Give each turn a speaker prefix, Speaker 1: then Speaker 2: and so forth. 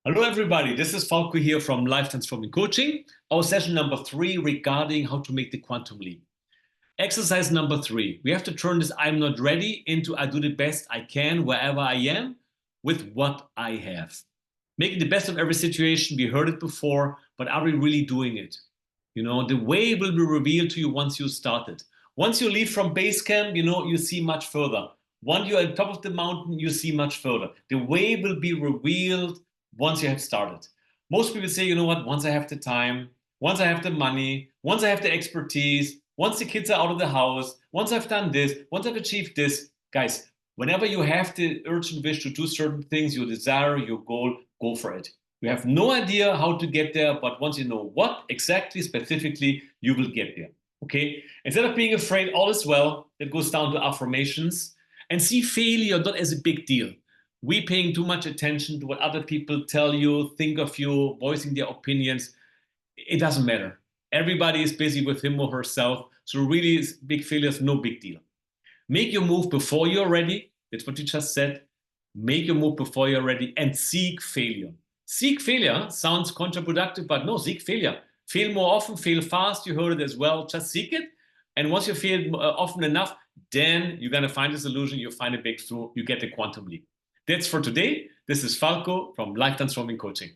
Speaker 1: Hello, everybody. This is Falco here from Life Transforming Coaching. Our session number 3 regarding how to make the quantum leap. Exercise number 3. We have to turn this I'm not ready into I do the best I can wherever I am with what I have. Making the best of every situation. We heard it before, but are we really doing it? The way will be revealed to you once you start it. Once you leave from base camp, you see much further. Once you're on top of the mountain, you see much further. The way will be revealed once you have started. Most people say, you know what, once I have the time, once I have the money, once I have the expertise, once the kids are out of the house, once I've done this, once I've achieved this. Guys, whenever you have the urgent wish to do certain things, your desire, your goal, go for it. You have no idea how to get there, but once you know what exactly, specifically, you will get there. Okay? Instead of being afraid, all is well, that goes down to affirmations and see failure not as a big deal. We paying too much attention to what other people tell you, think of you, voicing their opinions. It doesn't matter. Everybody is busy with him or herself. So really, big failure is no big deal. Make your move before you're ready. That's what you just said. Make your move before you're ready and seek failure. Seek failure sounds counterproductive, but no, seek failure. Fail more often, fail fast. You heard it as well. Just seek it. And once you fail often enough, then you're going to find a solution. You find a breakthrough. You get the quantum leap. That's for today. This is Falco from Life Transforming Coaching.